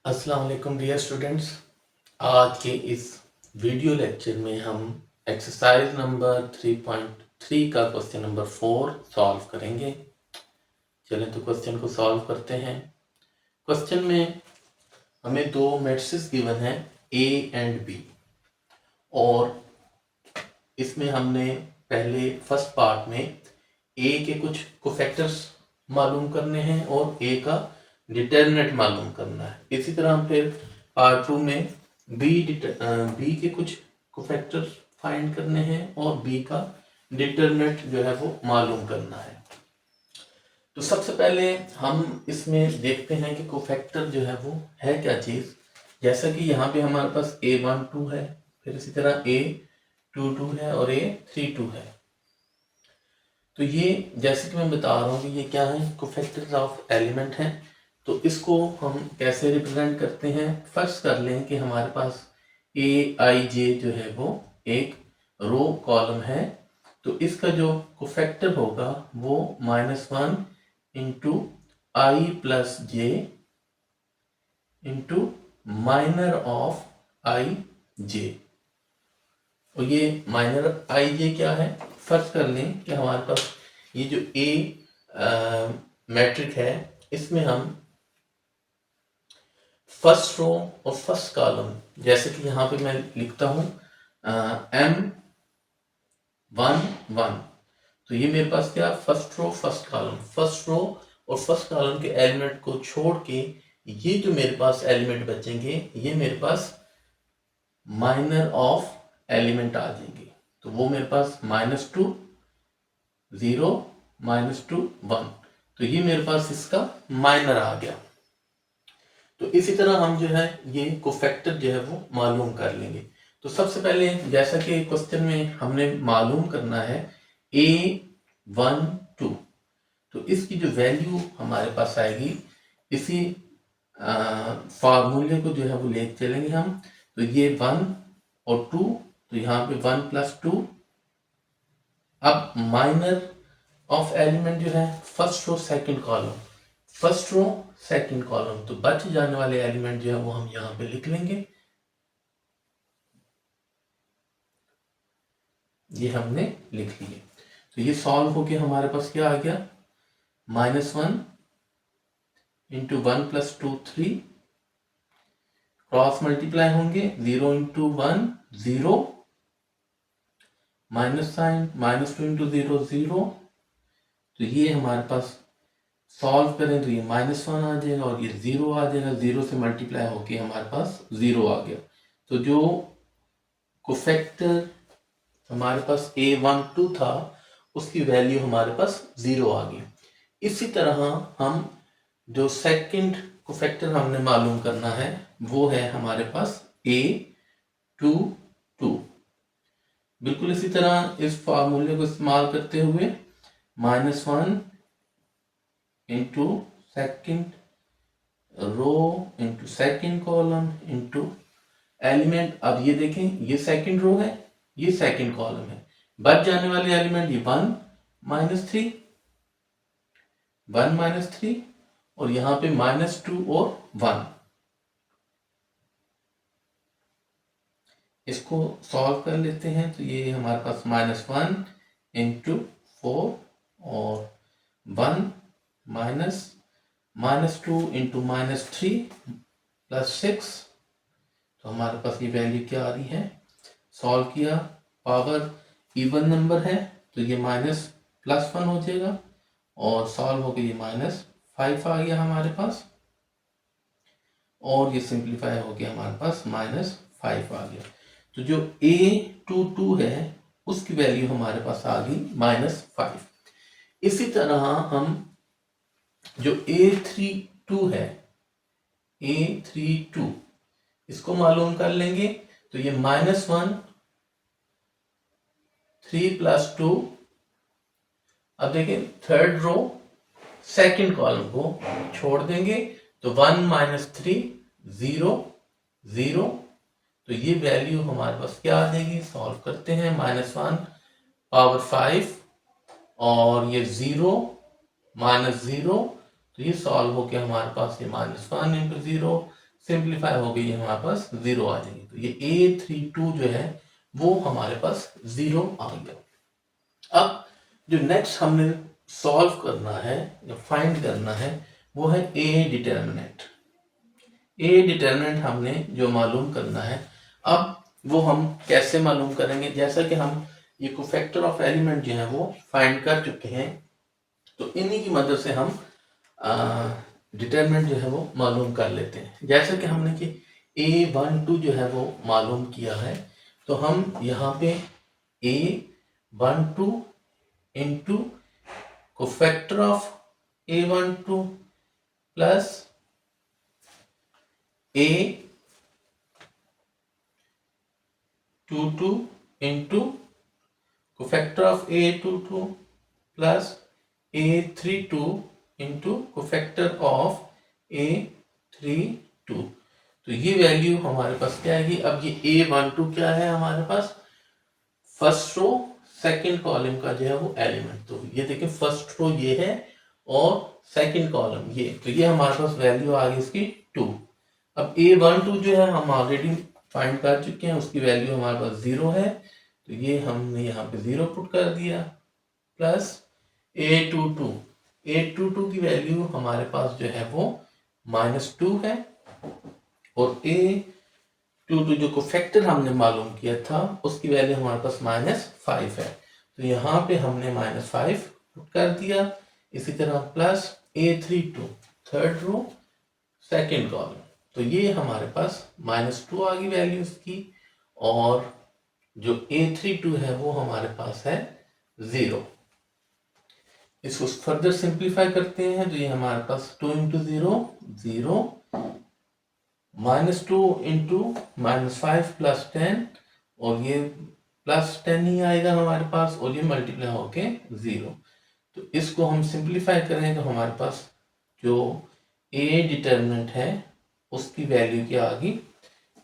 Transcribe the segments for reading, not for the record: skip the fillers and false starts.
अस्सलाम वालेकुम dear students. आज के इस वीडियो लेक्चर में हम एक्सरसाइज नंबर 3.3 का क्वेश्चन नंबर 4 सॉल्व करेंगे। चलें तो क्वेश्चन को सॉल्व करते हैं। क्वेश्चन में हमें दो मैट्रिसेस गिवन हैं ए एंड बी, और इसमें हमने पहले फर्स्ट पार्ट में ए के कुछ कोफैक्टर्स मालूम करने हैं और ए का डिटर्मिनेंट मालूम करना है। इसी तरह हम फिर पार्ट 2 में बी के कुछ कोफैक्टर्स फाइंड करने हैं और बी का डिटर्मिनेंट जो है वो मालूम करना है। तो सबसे पहले हम इसमें देखते हैं कि कोफैक्टर जो है वो है क्या चीज़। जैसा कि यहाँ पे हमारे पास A12 है, फिर इसी तरह A22 है और A32 है। तो ये जैसे कि मैं बता रहा हूँ कि ये क्या है, कोफैक्टर्स ऑफ एलिमेंट हैं। तो इसको हम कैसे रिप्रेजेंट करते हैं। फर्स्ट कर लें कि हमारे पास AIJ जो है वो एक रो कॉलम है, तो इसका जो कोफैक्टर होगा वो -1 into i plus j into minor of i j. और ये माइनर आई जे क्या है, फर्स्ट कर लें कि हमारे पास ये जो ए मैट्रिक है, इसमें हम फर्स्ट रो और फर्स्ट कॉलम, जैसे कि यहाँ पे मैं लिखता हूँ M11, तो ये मेरे पास क्या, first row first column. First row और फर्स्ट कॉलम के एलिमेंट को छोड़ के ये जो मेरे पास एलिमेंट बचेंगे, ये मेरे पास माइनर ऑफ एलिमेंट आ जाएंगे। तो वो मेरे पास -2 0 -2 1, तो ये मेरे पास इसका माइनर आ गया। तो इसी तरह हम जो है ये कोफैक्टर जो है वो मालूम कर लेंगे। तो सबसे पहले जैसा कि क्वेश्चन में हमने मालूम करना है A12, तो इसकी जो वैल्यू हमारे पास आएगी, इसी फार्मूले को जो है वो ले चलेंगे हम। तो ये 1 और 2, तो यहाँ पे 1 + 2। अब माइनर ऑफ एलिमेंट जो है first row second column, first row second column, तो बच जाने वाले एलिमेंट जो है वो हम यहाँ पे लिख लेंगे। ये हमने लिख लिए। तो ये सॉल्व होके हमारे पास क्या आ गया, -1 इंटू 1 + 2 3, क्रॉस मल्टीप्लाई होंगे, 0 इंटू 1 0, माइनस साइन, -2 इंटू 0 0। तो ये हमारे पास सॉल्व करें तो ये -1 आ जाएगा और ये 0 आ जाएगा। 0 से मल्टीप्लाई होके हमारे पास 0 आ गया। तो जो कोफैक्टर हमारे पास A12 था, उसकी वैल्यू हमारे पास 0 आ गई। इसी तरह हम जो सेकंड कोफैक्टर हमने मालूम करना है वो है हमारे पास A22। बिल्कुल इसी तरह इस फार्मूले को इस्तेमाल करते हुए -1 into second row into second column into element. अब ये देखें, ये सेकंड रो है, ये सेकंड कॉलम है। बच जाने वाले एलिमेंट ये 1 -3, 1 -3, और यहाँ पे -2 और 1। इसको सॉल्व कर लेते हैं। तो ये हमारे पास -1 इंटू 4 और 1 -2 इंटू -3 + 6, तो हमारे पास ये वैल्यू क्या आ रही है, सॉल्व किया, पावर इवन नंबर है तो ये -+1 हो जाएगा, और सॉल्व हो गया ये -5 आ गया हमारे पास, और ये सिंप्लीफाई हो गया हमारे पास -5 आ गया। तो जो A22 है उसकी वैल्यू हमारे पास आ गई -5। इसी तरह हम जो A32 है, A32 इसको मालूम कर लेंगे। तो ये -1 3 + 2, अब देखें थर्ड रो सेकंड कॉलम को छोड़ देंगे, तो 1 -3 0 0, तो ये वैल्यू हमारे पास क्या आ जाएगी, सॉल्व करते हैं। -1 पावर 5 और ये 0 -0, तो ये सॉल्व होके हमारे पास ये -1 इंटू 0 सिंप्लीफाई हो गई, हमारे पास 0 आ जाएगी। तो ये A32 जो है वो हमारे पास 0 आ गया। अब जो नेक्स्ट हमने सॉल्व करना है या फाइंड करना है वो है ए डिटर्मिनेंट। ए डिटर्मिनेंट हमने जो मालूम करना है, अब वो हम कैसे मालूम करेंगे? जैसा कि हम ये कोफैक्टर ऑफ एलिमेंट जो है वो फाइंड कर चुके हैं, तो इन्हीं की मदद से हम डिटर्मिनेंट जो है वो मालूम कर लेते हैं। जैसा कि हमने कि A12 जो है वो मालूम किया है, तो हम यहाँ पे A12 into cofactor of A12 plus A22 into cofactor of A22 plus A32 into cofactor of A32। तो ये वैल्यू हमारे पास क्या आएगी? अब ये A12 क्या है हमारे पास? फर्स्ट रो सेकंड कॉलम का जो है वो एलिमेंट। तो ये देखिए फर्स्ट रो ये है और सेकंड कॉलम ये, तो ये हमारे पास वैल्यू आ गई इसकी 2। अब A12 जो है हम ऑलरेडी फाइंड कर चुके हैं, उसकी वैल्यू हमारे पास 0 है, तो ये हमने यहाँ पे 0 पुट कर दिया, प्लस A22 की वैल्यू हमारे पास जो है वो -2 है, और A22 जो कोफैक्टर हमने मालूम किया था उसकी वैल्यू हमारे पास -5 है, तो यहाँ पे हमने -5 पुट कर दिया। इसी तरह plus A32 third row second column, तो ये हमारे पास -2 आ गई वैल्यू इसकी, और जो A32 है वो हमारे पास है 0। इसको फर्दर सिंप्लीफाई करते हैं, तो ये हमारे पास 2 इंटू 0 0, -2 इंटू -5 प्लस 10, और ये प्लस 10 ही आएगा हमारे पास, और ये मल्टीप्लाई होके 0। तो इसको हम सिंप्लीफाई करें तो हमारे पास जो A डिटर्मिनेंट है उसकी वैल्यू क्या आ गई?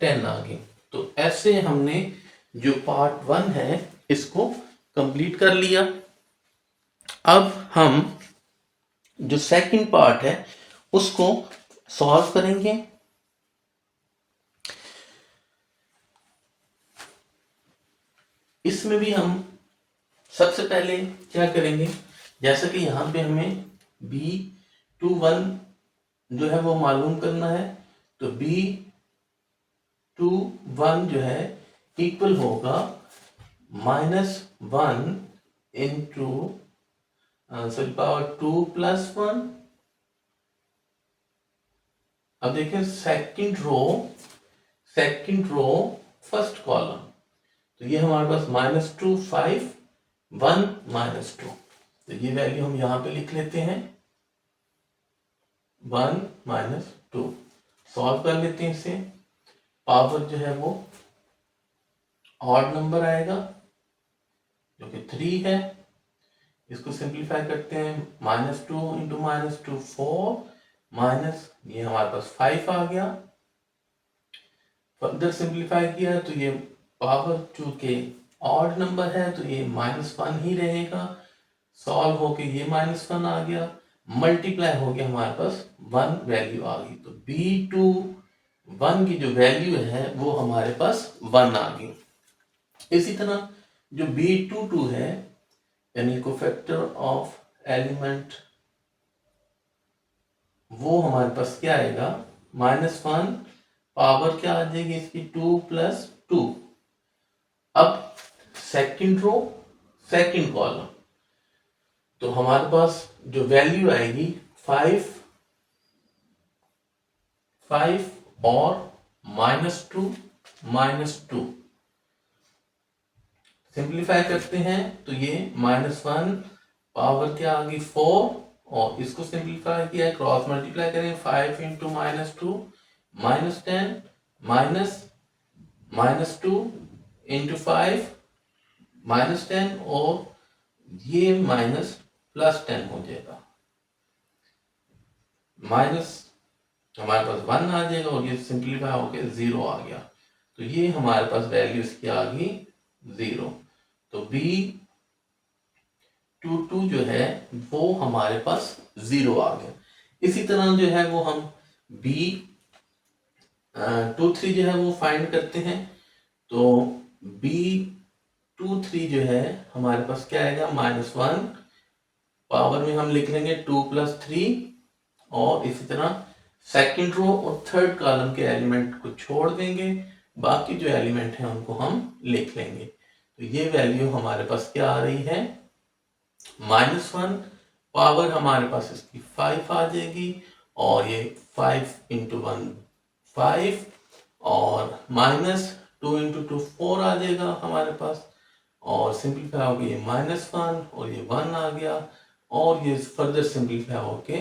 10 आ गई। तो ऐसे हमने जो पार्ट 1 है इसको कंप्लीट कर लिया। अब हम जो सेकंड पार्ट है उसको सॉल्व करेंगे। इसमें भी हम सबसे पहले क्या करेंगे, जैसा कि यहाँ पे हमें B21 जो है वो मालूम करना है, तो B21 जो है इक्वल होगा -1 इंटू पावर 2 + 1। अब देखें सेकंड रो फर्स्ट कॉलम, तो ये हमारे पास -2 5 1 -2, तो ये वैल्यू हम यहाँ पे लिख लेते हैं 1 -2। सॉल्व कर लेते हैं इसे, पावर जो है वो ऑड नंबर आएगा जो कि 3 है। इसको सिंप्लीफाई करते हैं, -2 इंटू -2 4, माइनस ये हमारे पास 5 आ गया। फर्दर सिंप्लीफाई किया तो ये पावर चूंकि ऑड नंबर है तो ये -1 ही रहेगा, सॉल्व होके ये -1 आ गया, मल्टीप्लाई हो गया हमारे पास 1 वैल्यू आ गई, तो B21 की जो वैल्यू है वो हमारे पास 1 आ गई। इसी तरह जो B22 है यानी कोफैक्टर ऑफ एलिमेंट, वो हमारे पास क्या आएगा? -1, पावर क्या आ जाएगी इसकी 2 + 2। अब सेकंड रो सेकंड कॉलम, तो हमारे पास जो वैल्यू आएगी 5 और -2 -2। सिंप्लीफाई करते हैं तो ये -1 पावर क्या आ गई 4, और इसको सिंप्लीफाई किया क्रॉस मल्टीप्लाई करें 5 इंटू -2 -10 -2 इंटू 5 -10, और ये +10 हो जाएगा, माइनस हमारे पास 1 आ जाएगा, और ये सिंप्लीफाई होके 0 आ गया, तो ये हमारे पास वैल्यू इसकी आ गई 0। तो B22 जो है वो हमारे पास 0 आ गया। इसी तरह जो है वो हम 2 3 जो है वो फाइंड करते हैं। तो B23 जो है हमारे पास क्या आएगा, -1, पावर में हम लिख लेंगे 2 + 3, और इसी तरह सेकंड रो और थर्ड कॉलम के एलिमेंट को छोड़ देंगे, बाकी जो एलिमेंट हैं उनको हम लिख लेंगे। तो ये वैल्यू हमारे पास क्या आ रही है, -1, पावर हमारे पास इसकी 5 आ जाएगी, और ये 5 × 1 5, और -2 × 2 4 आ जाएगा हमारे पास, और सिंपलीफाई हो गया ये -1 और ये 1 आ गया, और ये फर्दर सिंपलीफाई होके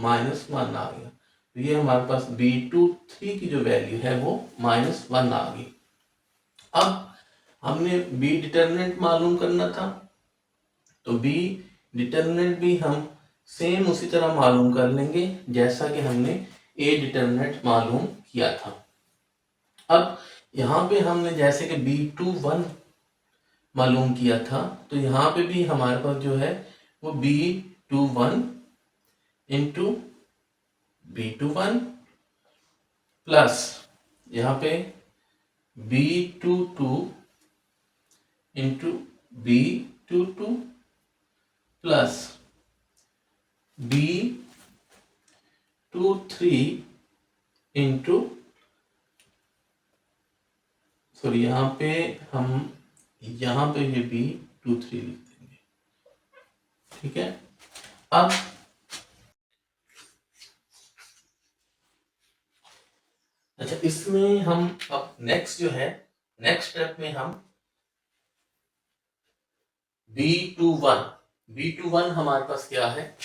-1 आ गया। तो ये हमारे पास B23 की जो वैल्यू है वो -1 आ गई। अब हमने B डिटरमिनेंट मालूम करना था, तो B डिटरमिनेंट भी हम सेम उसी तरह मालूम कर लेंगे जैसा कि हमने A डिटरमिनेंट मालूम किया था। अब यहाँ पे हमने जैसे कि B21 मालूम किया था, तो यहाँ पे भी हमारे पास जो है वो B21 × B21 प्लस यहाँ पे B22 × B22 plus B23 × sorry यहाँ पे ये B23 लिख देंगे, ठीक है। अब अच्छा, इसमें हम अब नेक्स्ट स्टेप में हम B21 हमारे पास क्या है,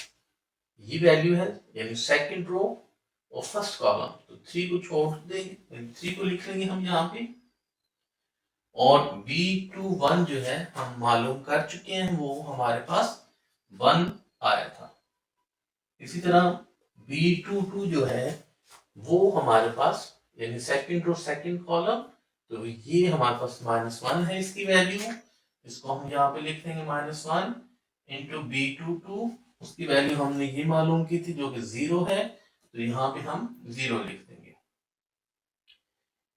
ये वैल्यू है, यानी सेकंड रो और फर्स्ट कॉलम। तो 3 को छोड़ देंगे, 3 को लिख लेंगे हम यहाँ पे, और B21 जो है हम मालूम कर चुके हैं, वो हमारे पास 1 आया था। इसी तरह B22 जो है वो हमारे पास, यानी सेकंड रो सेकंड कॉलम, तो ये हमारे पास -1 है इसकी वैल्यू, इसको हम यहाँ पे लिख देंगे -1 × B22, उसकी वैल्यू हमने ये मालूम की थी जो कि 0 है, तो यहाँ पे हम 0 लिख देंगे।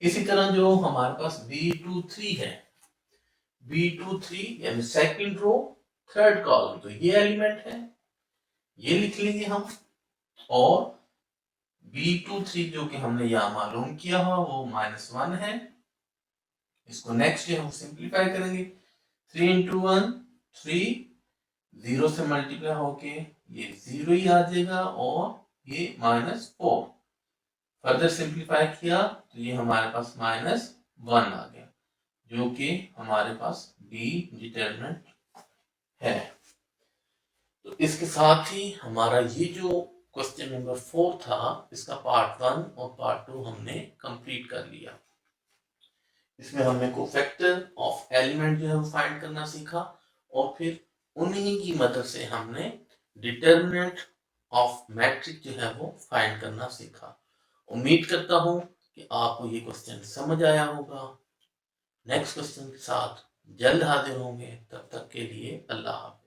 इसी तरह जो हमारे पास B23 है, B23 यानी सेकंड रो थर्ड कॉलम, तो ये एलिमेंट है, ये लिख लेंगे हम, और B23 जो कि हमने यहाँ मालूम किया हुआ वो -1 है, इसको नेक्स्ट हम सिंपलीफाई करेंगे, 3 × 1 3, 0 से मल्टीप्लाई होके ये 0 ही आ जाएगा, और ये -4, फर्दर सिंपलीफाई किया तो ये हमारे पास -1 आ गया, जो कि हमारे पास B डिटरमिनेंट है। तो इसके साथ ही हमारा ये जो क्वेश्चन नंबर 4 था, इसका पार्ट 1 और पार्ट 2 हमने कंप्लीट कर लिया। इसमें हमने कोफैक्टर ऑफ एलिमेंट जो है वो फाइंड करना सीखा, और फिर उन्हीं की मदद से हमने डिटरमिनेंट ऑफ मैट्रिक्स जो है वो फाइंड करना सीखा। उम्मीद करता हूँ कि आपको ये क्वेश्चन समझ आया होगा। नेक्स्ट क्वेश्चन के साथ जल्द हाजिर होंगे, तब तक के लिए अल्लाह हाफ़िज़।